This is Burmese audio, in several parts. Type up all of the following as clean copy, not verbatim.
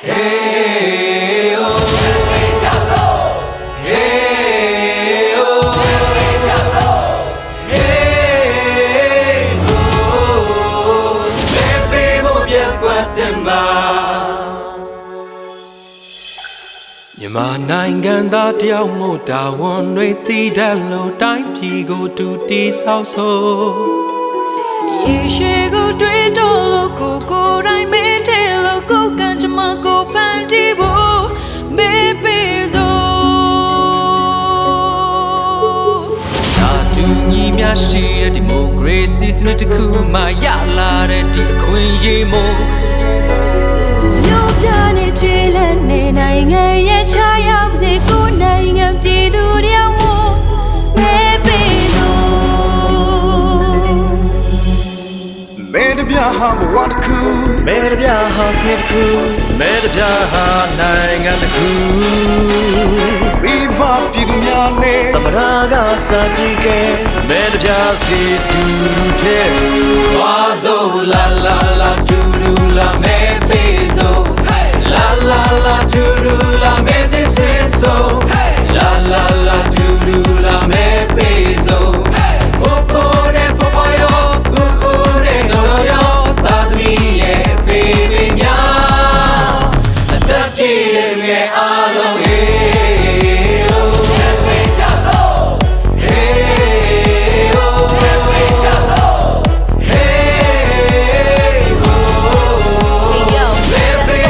Hey oh Hey Jazo Hey oh Hey Jazo Hey oh Baby mo bien Guatemala မြန်မာနိုင်ငံသားတယောက်မို့တာဝန်တွေသိတတ်လို့တိုင်းပြည်ကိုတူတီဆောက်ဆိုရေရှည်ကိုတွေးတော့လို့ကိုတိုင်းမင်းထဲလို့ကိုကန်ချမကိုဖန်တီးဖို့မေးပေးစို့သာတူညီမျှရှိတဲ့ဒီမိုကရေစီစနစ်တစ်ခုမှရလာတဲ့ဒီအခွင့်အရေးမို့ပြနေချေလက်နေနိုင်ငံရဲ့ချာရောက်စေကိုနိုင်ငံပြည်သူတယောက်မို့မဲပေးစို့မဲတပြဟာဘဝတစ်ခုမဲတပြဟာစနစ်တစ်ခုမဲတပြဟာနိုင်ငံတစ်ခုမိဘပြည်သူများနဲ့သမရကစာကြည့်ခဲ့မဲတပြစီတူတူတဲ့ဝါဆိုလာလာလာတူတူလာမဲပေးစို့La la la do do la me se so La la la do do la me peso Popo de popo yo Popo de no yo Tadmi ye baby nya Ataki de me alo hey oh Hey Jazo Hey oh Hey Jazo Hey oh Baby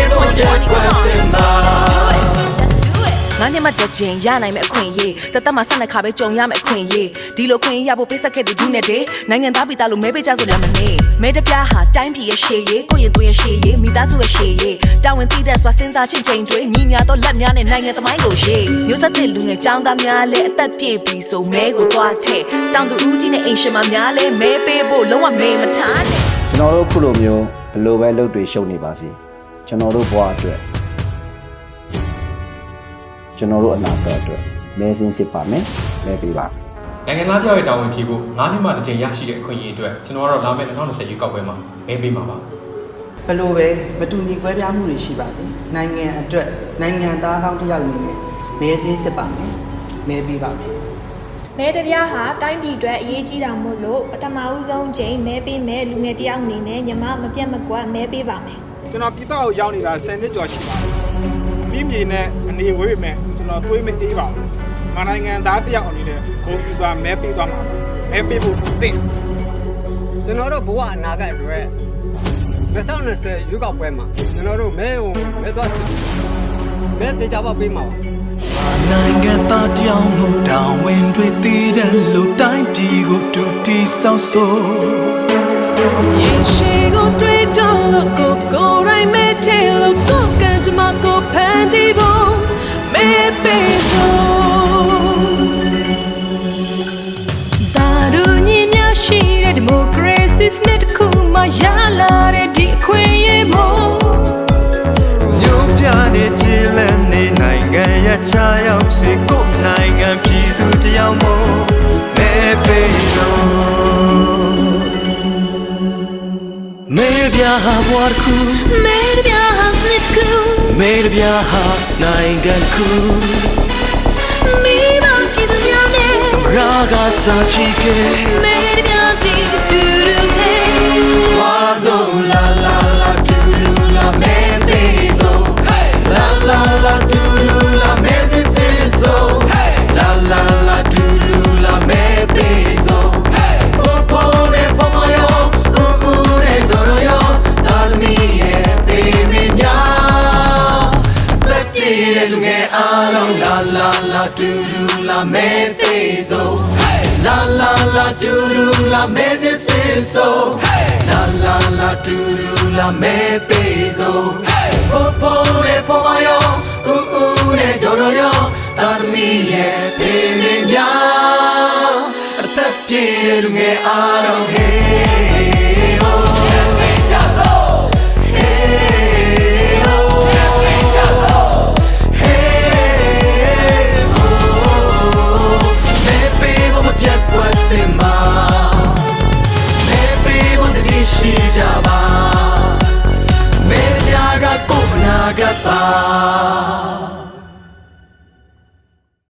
ငါနဲ့မတချင်ရနိုင်မဲ့အခွင့်အရေးတသက်မှာ12ခါပဲကြုံရမယ့်အခွင့်အရေးဒီလိုခွင့်ရဖို့ပေးဆက်ခဲ့တဲ့ဒုနဲ့တဲ့နိုင်ငံသားပြည်သားလို့မဲပေးကြဆိုလည်းမနေမဲတပြားဟာတိုင်းပြည်ရဲ့ရှေ့ရေးကိုယ့်ရင်သွေးရဲ့ရှေ့ရေးမိသားစုရဲ့ရှေ့ရေးတာဝန်သိတဲ့စွာစဉ်းစားချင်းချိန်တွေညီညာတော့လက်များနဲ့နိုင်ငံသမိုင်းကိုရှေ့မျိုးဆက်တဲ့လူငယ်ចောင်းသားများလည်းအသက်ပြည့်ပြီးဆိုမဲကိုသွားထည့်တောင်သူဦးကြီးနဲ့အိမ်ရှင်မများလည်းမဲပေးဖို့လုံးဝမေးမထားနဲ့ကျွန်တော်တို့ခုလိုမျိုးဘလို့ပဲလုပ်တွေရှုပ်နေပါစေကျွန်တော်တို့ဘဝအတွက်ကျွန်တော်တို့အနာဂတ်အတွက်မဲစင်းစစ်ပါမယ်မဲပေးပါနိုင်ငံသားတယောက်ရဲ့တာဝန်ထမ်းဖို့9နှစ်မှတစ်ကြိမ်ရရှိတဲ့အခွင့်အရေးအတွက်ကျွန်တော်ကတော့လာမယ့်2020ရွေးကောက်ပွဲမှာမဲပေးမှာပါဘလို့ပဲမတူညီကွဲပြားမှုတွေရှိပါသေးနိုင်ငံအတွက်နိုင်ငံသားကောင်းတစ်ယောက်အနေနဲ့မဲစင်းစစ်ပါမယ်မဲပေးပါမယ်မဲတပြားဟာတိုင်းပြည်အတွက်အရေးကြီးတာမို့လို့ပထမဦးဆုံးချိန်မဲပေးမယ်လူငယ်တယောက်အနေနဲ့ညီမမပြတ်မကွက်မဲပေးပါမယ်ကျွန်တော်ပြည်ပကိုရောက်နေတာ10နှစ်ကျော်ရှိပါပြီအမိမြေနဲ့အနေဝေးပေမဲ့ကျွန်တော်တွေးမအေးပါဘူးမနိုင်ငံသားတယောက်အနေနဲ့ဂုဏ်ယူစွာမဲပေးသွားမှာမဲပေးဖို့သင့်ကျွန်တော်တို့ဘဝအနာဂတ်အတွက်2020ရွေးကောက်ပွဲမှာကျွန်တော်တို့မဲသွားစစ်မဲတေချာပါပေးမှာပါနိုင်ငံသားတယောက်မို့တောင်းဝင်တွေတည်တဲ့လူတိုင်းပြည်ကိုတူတီဆောက်ဆိုရေရှည်ကိုတွေးတောလို့ကိုတိုင်းမဲထဲလို့ကိုကန်ချမကိုဖန်တီးဖို့မဲပေးစို့ဒါရူညီညာရှိတဲ့ဒီမိုကရေစီစနစ်တစ်ခုမှရလာတဲ့ဒီအခွင့်အရေးမို့မျိုးပြတဲ့ခြေလက်နေနိုင်ငံရဲ့ချာရောက်စေကိုနိုင်ငံပြည်သူတယောက်မို့မဲပေးစို့မဲပြဟာဘဝတစ်ခုမဲပြဟာစနစ်တစ်ခုမဲပြဟာနိုင်ငံတစ်ခုမိဘပြည်သူများနဲ့ရာဂစာချီကဲမဲပြစီတူတူတဲ့ဝါဆိုလာလာလာတူတူလာမဲပေးစို့လာလာလာတူတူလာမဲစစ်စစ်စို့လာလာလာတူတူလာမဲပေးစို့ပို့ပို့နဲ့ပေါ်မယောဦးနဲ့တော်တော်ယောတာသမီးရဲ့ပေးမများလက်ပြည့်တဲ့လူငယ်အားလုံးလာလာလာတူတူလာမဲပေးစို့လာလာလာတူတူလာမဲစစ်စစ်စို့လာလာလာတူတူလာမဲပေးစို့ပို့ပို့နဲ့ပေါ်မယောဦးနဲ့တော်တော်ယောတာသမီးရဲ့ပေးမများအသက်ပြည့်တဲ့လူငယ်အားလုံးဟေးရှိကြပါမဲပြားကကိုယ်မနာက ကပ်ပါ